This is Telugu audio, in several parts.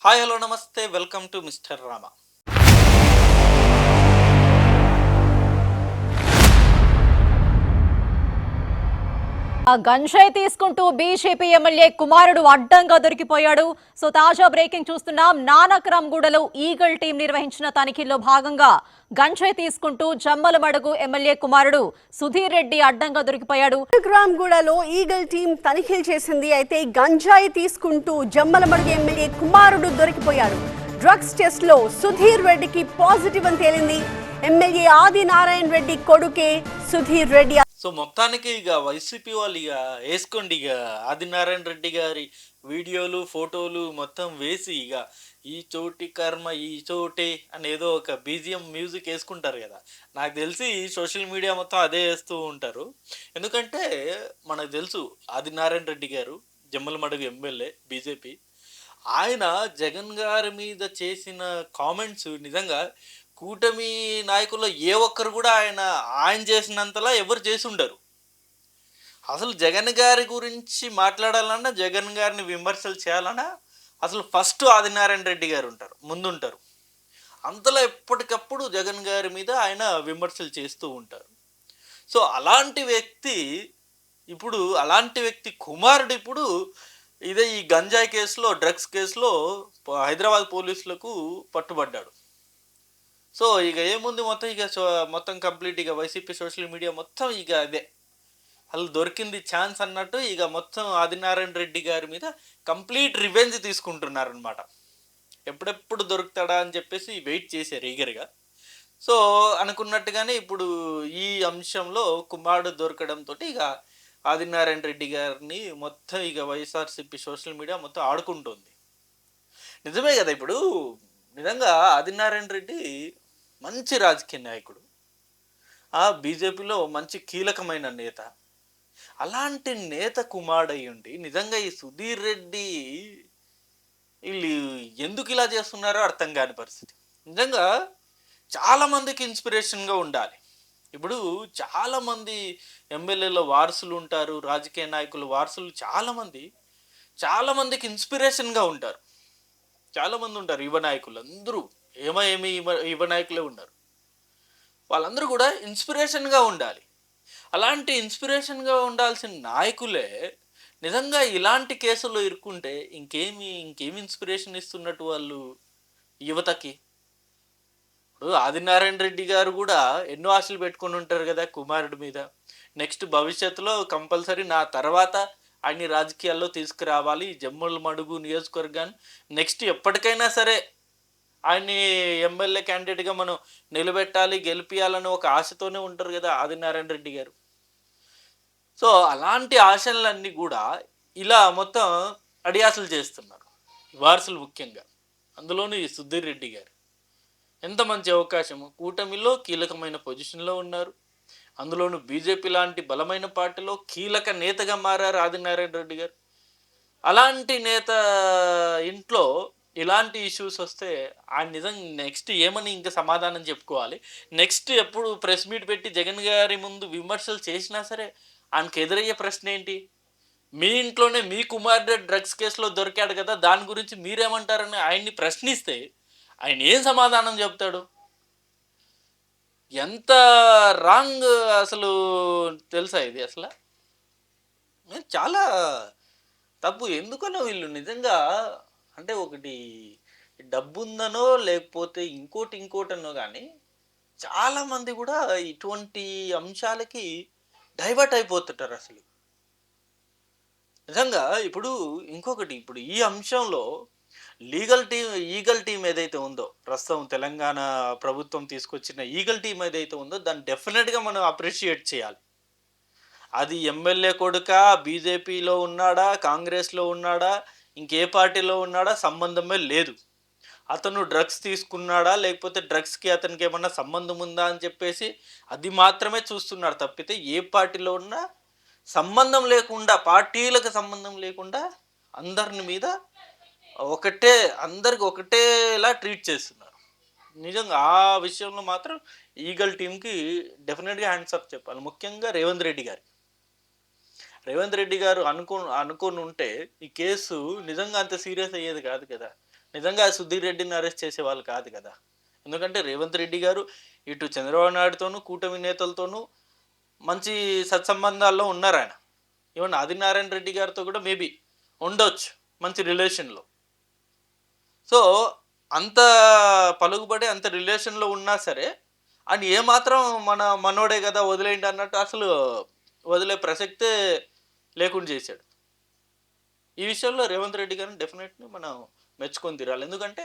హాయ్ హలో నమస్తే వెల్కమ్ టు మిస్టర్ రామ. గంజాయి తీసుకుంటూ బీజేపీ ఎమ్మెల్యే కుమారుడు అడ్డంగా దొరికిపోయాడు. తాజా బ్రేకింగ్ చూస్తున్నాం. నానక్రామ్గూడలో ఈగల్ టీం నిర్వహించిన తనిఖీల్లో భాగంగా గంజాయి తీసుకుంటూ జమ్మలమడుగు ఎమ్మెల్యే కుమారుడు సుధీర్ రెడ్డి అడ్డంగా దొరికిపోయాడు. నానక్రామ్గూడలో ఈగల్ టీం తనిఖీలు చేసింది. అయితే గంజాయి తీసుకుంటూ జమ్మలమడుగు ఎమ్మెల్యే కుమారుడు దొరికిపోయాడు. డ్రగ్స్ టెస్ట్ లో సుధీర్ రెడ్డికి పాజిటివ్ అని తేలింది. ఎమ్మెల్యే ఆదినారాయణ రెడ్డి కొడుకే సుధీర్ రెడ్డి. సో మొత్తానికి ఇక వైసీపీ వాళ్ళు ఇక వేసుకోండి, ఇక ఆదినారాయణ రెడ్డి గారి వీడియోలు ఫోటోలు మొత్తం వేసి ఇక ఈ చోటి కర్మ ఈ చోటే అని ఏదో ఒక బీజిఎం మ్యూజిక్ వేసుకుంటారు కదా. నాకు తెలిసి సోషల్ మీడియా మొత్తం అదే వేస్తూ ఉంటారు. ఎందుకంటే మనకు తెలుసు ఆదినారాయణ రెడ్డి గారు జమ్మలమడుగు ఎమ్మెల్యే బీజేపీ. ఆయన జగన్ గారి మీద చేసిన కామెంట్స్ నిజంగా కూటమి నాయకుల్లో ఏ ఒక్కరు కూడా ఆయన చేసినంతలా ఎవరు చేసి ఉండరు. అసలు జగన్ గారి గురించి మాట్లాడాలన్నా, జగన్ గారిని విమర్శలు చేయాలన్నా అసలు ఫస్ట్ ఆదినారాయణ రెడ్డి గారు ఉంటారు, ముందుంటారు. అంతలో ఎప్పటికప్పుడు జగన్ గారి మీద ఆయన విమర్శలు చేస్తూ ఉంటారు. సో అలాంటి వ్యక్తి కుమారుడు ఇప్పుడు ఇదే ఈ గంజాయి కేసులో, డ్రగ్స్ కేసులో హైదరాబాద్ పోలీసులకు పట్టుబడ్డాడు. సో ఇక ఏముంది, మొత్తం కంప్లీట్ ఇక వైసీపీ సోషల్ మీడియా మొత్తం ఇక అదే అసలు దొరికింది ఛాన్స్ అన్నట్టు ఇక మొత్తం ఆదినారాయణ రెడ్డి గారి మీద కంప్లీట్ రివెంజ్ తీసుకుంటున్నారనమాట. ఎప్పుడెప్పుడు దొరుకుతాడా అని చెప్పేసి వెయిట్ చేశారు ఈగర్గా. సో అనుకున్నట్టుగానే ఇప్పుడు ఈ అంశంలో కుమారుడు దొరకడంతో ఇక ఆదినారాయణ రెడ్డి గారిని మొత్తం ఇక వైఎస్ఆర్సీపీ సోషల్ మీడియా మొత్తం ఆడుకుంటుంది. నిజమే కదా. ఇప్పుడు నిజంగా ఆదినారాయణ రెడ్డి మంచి రాజకీయ నాయకుడు, ఆ బీజేపీలో మంచి కీలకమైన నేత. అలాంటి నేత కుమారుడయ్యుండి నిజంగా ఈ సుధీర్ రెడ్డి వీళ్ళు ఎందుకు ఇలా చేస్తున్నారో అర్థం కాని పరిస్థితి. నిజంగా చాలామందికి ఇన్స్పిరేషన్గా ఉండాలి. ఇప్పుడు చాలామంది ఎమ్మెల్యేల వారసులు ఉంటారు, రాజకీయ నాయకుల వారసులు చాలామందికి ఇన్స్పిరేషన్గా ఉంటారు. చాలామంది ఉంటారు యువ నాయకులు, అందరూ యువ నాయకులే ఉన్నారు. వాళ్ళందరూ కూడా ఇన్స్పిరేషన్గా ఉండాలి. అలాంటి ఇన్స్పిరేషన్గా ఉండాల్సిన నాయకులే నిజంగా ఇలాంటి కేసుల్లో ఇరుక్కుంటే ఇంకేమి ఇన్స్పిరేషన్ ఇస్తున్నట్టు వాళ్ళు యువతకి. ఇప్పుడు ఆదినారాయణ రెడ్డి గారు కూడా ఎన్నో ఆశలు పెట్టుకుని ఉంటారు కదా కుమారుడి మీద. నెక్స్ట్ భవిష్యత్తులో కంపల్సరీ నా తర్వాత ఆయన్ని రాజకీయాల్లో తీసుకురావాలి, జమ్మలమడుగు నియోజకవర్గాన్ని నెక్స్ట్ ఎప్పటికైనా సరే ఆయన్ని ఎమ్మెల్యే క్యాండిడేట్గా మనం నిలబెట్టాలి, గెలిపియాలని ఒక ఆశతోనే ఉంటారు కదా ఆదినారాయణ రెడ్డి గారు. సో అలాంటి ఆశలన్నీ కూడా ఇలా మొత్తం అడియాసలు చేస్తున్నారు వారసులు ముఖ్యంగా. అందులోనూ ఈ సుధీర్ రెడ్డి గారు ఎంత మంచి అవకాశము, కూటమిలో కీలకమైన పొజిషన్లో ఉన్నారు. అందులోనూ బీజేపీ లాంటి బలమైన పార్టీలో కీలక నేతగా మారారు ఆదినారాయణ రెడ్డి గారు. అలాంటి నేత ఇంట్లో ఇలాంటి ఇష్యూస్ వస్తే ఆయన నిజంగా నెక్స్ట్ ఏమని ఇంకా సమాధానం చెప్పుకోవాలి. నెక్స్ట్ ఎప్పుడు ప్రెస్ మీట్ పెట్టి జగన్ గారి ముందు విమర్శలు చేసినా సరే ఆయనకు ఎదురయ్యే ప్రశ్న ఏంటి? మీ ఇంట్లోనే మీ కుమారుడు డ్రగ్స్ కేసులో దొరికాడు కదా, దాని గురించి మీరేమంటారని ఆయన్ని ప్రశ్నిస్తే ఆయన ఏం సమాధానం చెప్తాడు? ఎంత రాంగ్ అసలు తెలుసా ఇది? అసలు చాలా తప్పు. ఎందుకనో వీళ్ళు నిజంగా అంటే ఒకటి డబ్బు ఉందనో లేకపోతే ఇంకోటనో కానీ చాలామంది కూడా ఇటువంటి అంశాలకి డైవర్ట్ అయిపోతుంటారు అసలు. నిజంగా ఇప్పుడు ఇప్పుడు ఈ అంశంలో ఈగల్ టీం ఏదైతే ఉందో, ప్రస్తుతం తెలంగాణ ప్రభుత్వం తీసుకొచ్చిన ఈగల్ టీం ఏదైతే ఉందో దాన్ని డెఫినెట్గా మనం అప్రిషియేట్ చేయాలి. అది ఎమ్మెల్యే కొడుక, బీజేపీలో ఉన్నాడా, కాంగ్రెస్లో ఉన్నాడా, ఇంకే పార్టీలో ఉన్నాడా సంబంధమే లేదు. అతను డ్రగ్స్ తీసుకున్నాడా లేకపోతే డ్రగ్స్కి అతనికి ఏమన్నా సంబంధం ఉందా అని చెప్పేసి అది మాత్రమే చూస్తున్నారు తప్పితే ఏ పార్టీలో ఉన్నా సంబంధం లేకుండా, పార్టీలకు సంబంధం లేకుండా అందరిని మీద అందరికి ఒకటేలా ట్రీట్ చేస్తున్నారు. నిజంగా ఆ విషయంలో మాత్రం ఈగల్ టీంకి డెఫినెట్గా హ్యాండ్స్ అప్ చెప్పాలి. ముఖ్యంగా రేవంత్ రెడ్డి గారు అనుకోని ఉంటే ఈ కేసు నిజంగా అంత సీరియస్ అయ్యేది కాదు కదా. నిజంగా సుధీర్ రెడ్డిని అరెస్ట్ చేసే వాళ్ళు కాదు కదా. ఎందుకంటే రేవంత్ రెడ్డి గారు ఇటు చంద్రబాబు నాయుడుతోనూ కూటమి నేతలతోనూ మంచి సత్సంబంధాల్లో ఉన్నారు ఆయన. ఈవెన్ ఆదినారాయణ రెడ్డి గారితో కూడా మేబీ ఉండొచ్చు మంచి రిలేషన్లో. సో అంత పలుకుబడి అంత రిలేషన్లో ఉన్నా సరే అని ఏమాత్రం మనోడే కదా వదిలేయండి అన్నట్టు అసలు వదిలే ప్రసక్తే లేకుండా చేశాడు. ఈ విషయంలో రేవంత్ రెడ్డి గారిని డెఫినెట్లీ మనం మెచ్చుకొని తీరాలి. ఎందుకంటే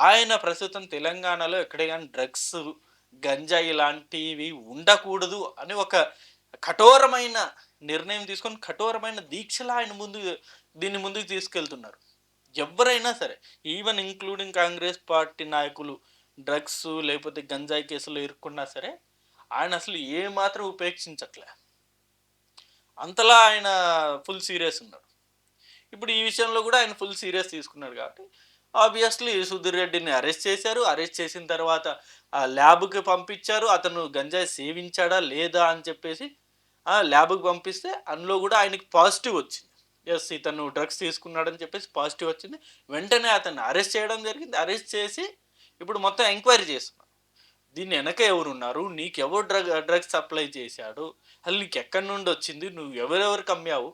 ఆయన ప్రస్తుతం తెలంగాణలో ఎక్కడే కానీ డ్రగ్స్ గంజాయి లాంటివి ఉండకూడదు అని ఒక కఠోరమైన నిర్ణయం తీసుకొని కఠోరమైన దీక్షలా ఆయన దీన్ని ముందుకు తీసుకెళ్తున్నారు. ఎవరైనా సరే ఈవెన్ ఇంక్లూడింగ్ కాంగ్రెస్ పార్టీ నాయకులు డ్రగ్స్ లేకపోతే గంజాయి కేసులో ఇరుక్కున్నా సరే ఆయన అసలు ఏమాత్రం ఉపేక్షించట్లే. అంతలా ఆయన ఫుల్ సీరియస్ ఉన్నాడు. ఇప్పుడు ఈ విషయంలో కూడా ఆయన ఫుల్ సీరియస్ తీసుకున్నాడు కాబట్టి ఆబ్వియస్లీ సుధీర్ రెడ్డిని అరెస్ట్ చేశారు. అరెస్ట్ చేసిన తర్వాత ఆ ల్యాబ్కి పంపించారు. అతను గంజాయి సేవించాడా లేదా అని చెప్పేసి ల్యాబ్కి పంపిస్తే అందులో కూడా ఆయనకి పాజిటివ్ వచ్చింది. ఎస్ ఇతను డ్రగ్స్ తీసుకున్నాడని చెప్పేసి పాజిటివ్ వచ్చింది. వెంటనే అతన్ని అరెస్ట్ చేయడం జరిగింది. అరెస్ట్ చేసి ఇప్పుడు మొత్తం ఎంక్వైరీ చేస్తున్నారు. దీన్ని వెనక ఎవరున్నారు, నీకెవరు డ్రగ్స్ సప్లై చేశాడు, అసలు నీకు ఎక్కడి నుండి వచ్చింది, నువ్వు ఎవరెవరికి అమ్మావు,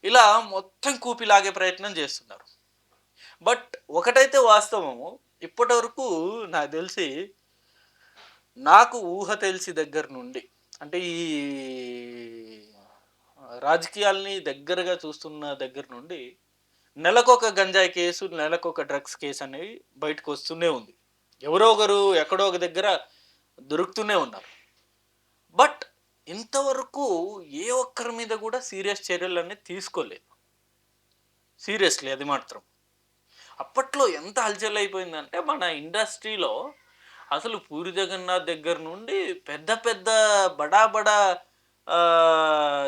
ఇలా మొత్తం కూపిలాగే ప్రయత్నం చేస్తున్నారు. బట్ ఒకటైతే వాస్తవము, ఇప్పటి వరకు నాకు తెలిసి నాకు ఊహ తెలిసి దగ్గర నుండి అంటే ఈ రాజకీయాల్ని దగ్గరగా చూస్తున్న దగ్గర నుండి నెలకొక గంజాయి కేసు నెలకొక డ్రగ్స్ కేసు అనేవి బయటకు వస్తూనే ఉంది. ఎవరో ఒకరు ఎక్కడో ఒక దగ్గర దొరుకుతూనే ఉన్నారు. బట్ ఇంతవరకు ఏ ఒక్కరి మీద కూడా సీరియస్ చర్యలు అనేది తీసుకోలేదు. సీరియస్లీ అది మాత్రం అప్పట్లో ఎంత హల్చల్ అయిపోయిందంటే మన ఇండస్ట్రీలో అసలు పూరి జగన్నాథ్ దగ్గర నుండి పెద్ద పెద్ద బడా బడా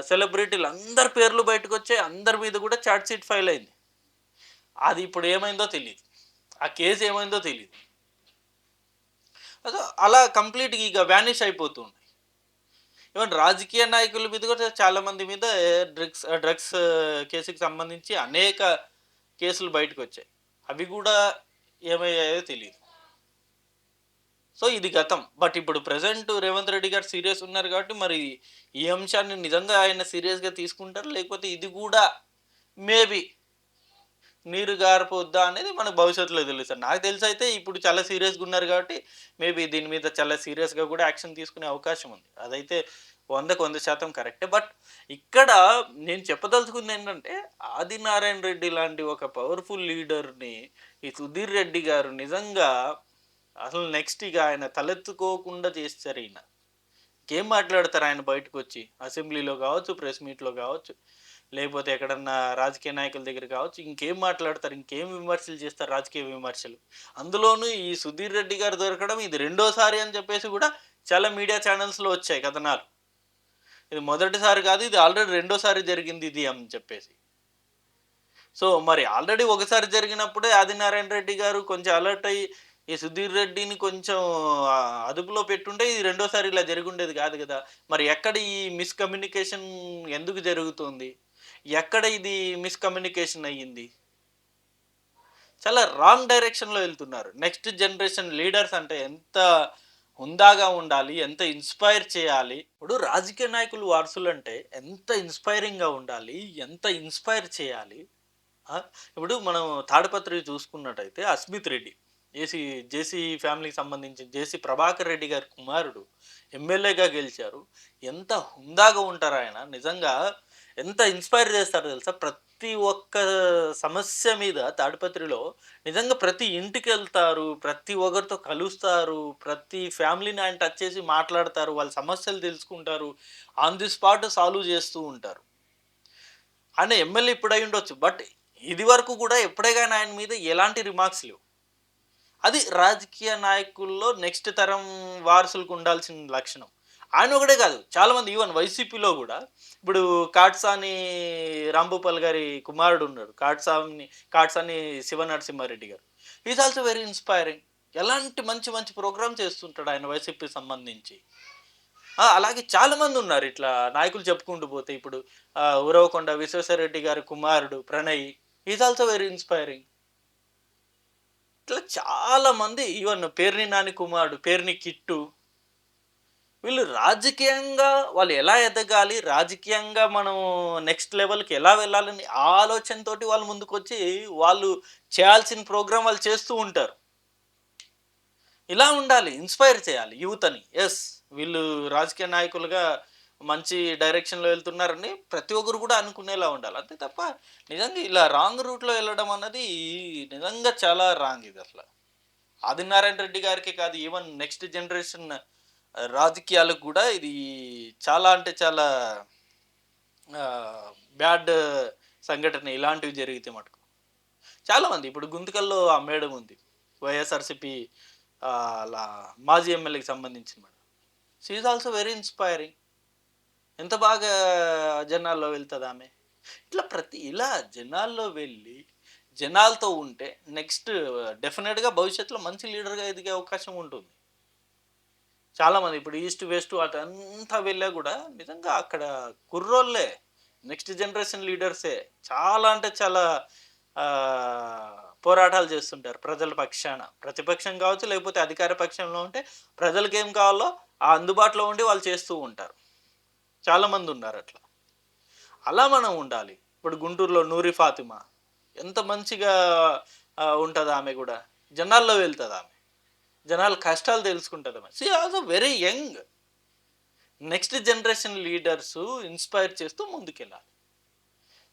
సెలబ్రిటీలు అందరి పేర్లు బయటకు వచ్చాయి. అందరి మీద కూడా చార్జ్ షీట్ ఫైల్ అయింది. అది ఇప్పుడు ఏమైందో తెలియదు, ఆ కేసు ఏమైందో తెలియదు. అలా కంప్లీట్గా ఇక వ్యానిష్ అయిపోతుంది. ఈవెన్ రాజకీయ నాయకుల మీద కూడా చాలామంది మీద డ్రగ్స్ కేసుకి సంబంధించి అనేక కేసులు బయటకు వచ్చాయి. అవి కూడా ఏమయ్యాయో తెలియదు. సో ఇది గతం. బట్ ఇప్పుడు ప్రజెంట్ రేవంత్ రెడ్డి గారు సీరియస్ ఉన్నారు కాబట్టి మరి ఈ అంశాన్ని నిజంగా ఆయన సీరియస్గా తీసుకుంటారు, లేకపోతే ఇది కూడా మేబీ నీరు గారిపోద్దా అనేది మనకు భవిష్యత్తులో తెలుస్తుంది. నాకు తెలిసి అయితే ఇప్పుడు చాలా సీరియస్గా ఉన్నారు కాబట్టి మేబీ దీని మీద చాలా సీరియస్గా కూడా యాక్షన్ తీసుకునే అవకాశం ఉంది. అదైతే 100% కరెక్టే. బట్ ఇక్కడ నేను చెప్పదలుచుకుంది ఏంటంటే ఆదినారాయణ రెడ్డి లాంటి ఒక పవర్ఫుల్ లీడర్ని ఈ సుధీర్ రెడ్డి గారు నిజంగా అసలు నెక్స్ట్ ఇక ఆయన తలెత్తుకోకుండా చేస్తారు. ఈయన ఇంకేం మాట్లాడతారు ఆయన బయటకు వచ్చి, అసెంబ్లీలో కావచ్చు, ప్రెస్ మీట్లో కావచ్చు, లేకపోతే ఎక్కడన్నా రాజకీయ నాయకుల దగ్గర కావచ్చు, ఇంకేం మాట్లాడతారు, ఇంకేం విమర్శలు చేస్తారు, రాజకీయ విమర్శలు. అందులోనూ ఈ సుధీర్ రెడ్డి గారు దొరకడం ఇది రెండోసారి అని చెప్పేసి కూడా చాలా మీడియా ఛానల్స్లో వచ్చాయి కథనాలు. ఇది మొదటిసారి కాదు, ఇది ఆల్రెడీ రెండోసారి జరిగింది ఇది అని చెప్పేసి. సో మరి ఆల్రెడీ ఒకసారి జరిగినప్పుడే ఆదినారాయణ రెడ్డి గారు కొంచెం అలర్ట్ అయ్యి ఈ సుధీర్ రెడ్డిని కొంచెం అదుపులో పెట్టుంటే ఇది రెండోసారి ఇలా జరిగి ఉండేది కాదు కదా. మరి ఎక్కడ ఈ మిస్కమ్యూనికేషన్ ఎందుకు జరుగుతుంది, ఎక్కడ ఇది మిస్కమ్యూనికేషన్ అయ్యింది? చాలా రాంగ్ డైరెక్షన్లో వెళ్తున్నారు. నెక్స్ట్ జనరేషన్ లీడర్స్ అంటే ఎంత హుందాగా ఉండాలి, ఎంత ఇన్స్పైర్ చేయాలి. ఇప్పుడు రాజకీయ నాయకులు వారసులు అంటే ఎంత ఇన్స్పైరింగ్గా ఉండాలి, ఎంత ఇన్స్పైర్ చేయాలి. ఇప్పుడు మనం తాడిపత్రి చూసుకున్నట్టయితే అస్మిత్ రెడ్డి జేసీ ఫ్యామిలీకి సంబంధించిన జేసీ ప్రభాకర్ రెడ్డి గారి కుమారుడు ఎమ్మెల్యేగా గెలిచారు. ఎంత హుందాగా ఉంటారు ఆయన, నిజంగా ఎంత ఇన్స్పైర్ చేస్తారు తెలుసా. ప్రతి ఒక్క సమస్య మీద తాడిపత్రిలో నిజంగా ప్రతి ఇంటికి వెళ్తారు, ప్రతి ఒక్కరితో కలుస్తారు, ప్రతి ఫ్యామిలీని ఆయన టచ్ చేసి మాట్లాడతారు, వాళ్ళ సమస్యలు తెలుసుకుంటారు, ఆన్ ది స్పాట్ సాల్వ్ చేస్తూ ఉంటారు. ఆయన ఎమ్మెల్యే ఇప్పుడు అయి ఉండొచ్చు, బట్ ఇది వరకు కూడా ఎప్పుడే కానీ ఆయన మీద ఎలాంటి రిమార్క్స్ లేవు. అది రాజకీయ నాయకుల్లో నెక్స్ట్ తరం వారసులకు ఉండాల్సిన లక్షణం. ఆయన ఒకటే కాదు, చాలామంది ఈవెన్ వైసీపీలో కూడా ఇప్పుడు కాట్సాని రాంభూపాల్ గారి కుమారుడు ఉన్నాడు, కాట్సాని శివనరసింహారెడ్డి గారు. Is also very inspiring. ఎలాంటి మంచి మంచి ప్రోగ్రామ్ చేస్తుంటాడు ఆయన వైసీపీ సంబంధించి. అలాగే చాలామంది ఉన్నారు ఇట్లా నాయకులు చెప్పుకుంటూ పోతే. ఇప్పుడు ఉరవకొండ విశ్వేశ్వరరెడ్డి గారి కుమారుడు Pranay, is also very inspiring. ఇట్లా చాలా మంది ఈవెన్ పేర్ని నాని కుమారుడు, పేర్ని కిట్టు, వీళ్ళు రాజకీయంగా వాళ్ళు ఎలా ఎదగాలి, రాజకీయంగా మనం నెక్స్ట్ లెవెల్‌కి ఎలా వెళ్ళాలని ఆలోచనతోటి వాళ్ళు ముందుకొచ్చి, వాళ్ళు చేయాల్సిన ప్రోగ్రామ్ వాళ్ళు చేస్తూ ఉంటారు. ఇలా ఉండాలి. ఇన్‌స్పైర్ చేయాలి యూత్ అని. యెస్, వీళ్ళు రాజకీయ నాయకులుగా మంచి డైరెక్షన్‌లో వెళ్తున్నారని ప్రతి ఒక్కరు కూడా అనుకునేలా ఉండాలి. అంతే తప్ప నిజంగా ఇలా రాంగ్ రూట్‌లో వెళ్ళడం అన్నది నిజంగా చాలా రాంగ్ ఇదసల. ఆదినారాయణ రెడ్డి గారికే కాదు, ఈవెన్ నెక్స్ట్ జనరేషన్ రాజకీయాలకు కూడా ఇది చాలా అంటే చాలా బ్యాడ్ సంఘటన ఇలాంటివి జరిగితే మటుకు. చాలామంది ఇప్పుడు గుంతకల్‌లో ఆ మేడం ఉంది. వైఎస్ఆర్‌సీపీ అలా మాజీ ఎమ్మెల్యేకి సంబంధించిన madam. She is also very inspiring. ఎంత బాగా జనాల్లో వెళ్తదామె. ఇట్లా ఇలా జనాల్లో వెళ్ళి, జనాలతో ఉంటే నెక్స్ట్ డెఫినిట్‌గా భవిష్యత్తులో మంచి లీడర్‌గా ఎదిగే అవకాశం ఉంటుంది. చాలామంది ఇప్పుడు ఈస్ట్, వెస్ట్ అటంతా వెళ్ళా గూడా నిజంగా అక్కడ కుర్రోళ్ళే నెక్స్ట్ జనరేషన్ లీడర్సే. చాలా అంటే చాలా పోరాటాలు చేస్తుంటారు ప్రజల పక్షాన. ప్రతిపక్షం కావచ్చు, లేకపోతే అధికార పక్షంలో ఉంటే ప్రజలకేం కావాలో ఆ అందుబాటులో ఉండి వాళ్ళు చేస్తూ ఉంటారు. చాలామంది ఉన్నారు అట్లా. అలా మనం ఉండాలి. ఇప్పుడు గుంటూరులో నూరి ఫాతిమా ఎంత మంచిగా ఉంటది ఆమె గూడా. జనాల్లో వెళ్తదామె. జనాల కష్టాలు తెలుసుకుంటదామె. She also very young. Next generation leaders inspire చేస్తూ ముందుకెళ్ళాలి.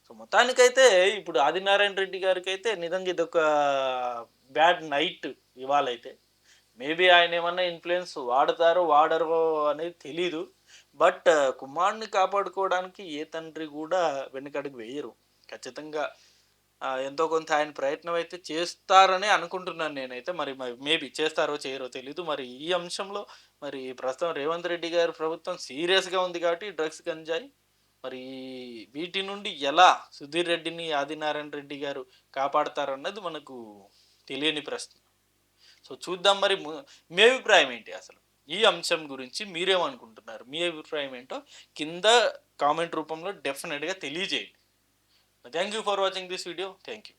సో, మొత్తానికైతే ఇప్పుడు ఆదినారాయణ రెడ్డి గారికైతే నిజంగా ఇదొక బ్యాడ్ నైట్ ఇవాళైతే. మేబీ ఆయనేమన్నా ఇన్‌ఫ్లుయెన్స్ వాడతారో, వాడరో అనేది తెలీదు. బట్ కుమారుడిని కాపాడుకోవడానికి ఏ తండ్రి గూడా వెనకడుగు వేయరు. ఖచ్చితంగా ఎంతో కొంత ఆయన ప్రయత్నం అయితే చేస్తారనే అనుకుంటున్నాను నేనైతే. మరి మేబీ చేస్తారో, చేయరో తెలీదు. మరి ఈ అంశంలో మరి ప్రస్తుతం రేవంత్ రెడ్డి గారి ప్రభుత్వం సీరియస్‌గా ఉంది కాబట్టి డ్రగ్స్, గంజాయి మరి వీటి నుండి ఎలా సుధీర్ రెడ్డిని, ఆదినారాయణ రెడ్డి గారు కాపాడతారన్నది మనకు తెలియని ప్రశ్న. సో, చూద్దాం మరి మీ అభిప్రాయం ఏంటి అసలు? ఈ అంశం గురించి మీరేమనుకుంటున్నారు? మీ అభిప్రాయం ఏంటో కింద కామెంట్ రూపంలో డెఫినిట్‌గా తెలియజేయండి. Thank you for watching this video. Thank you.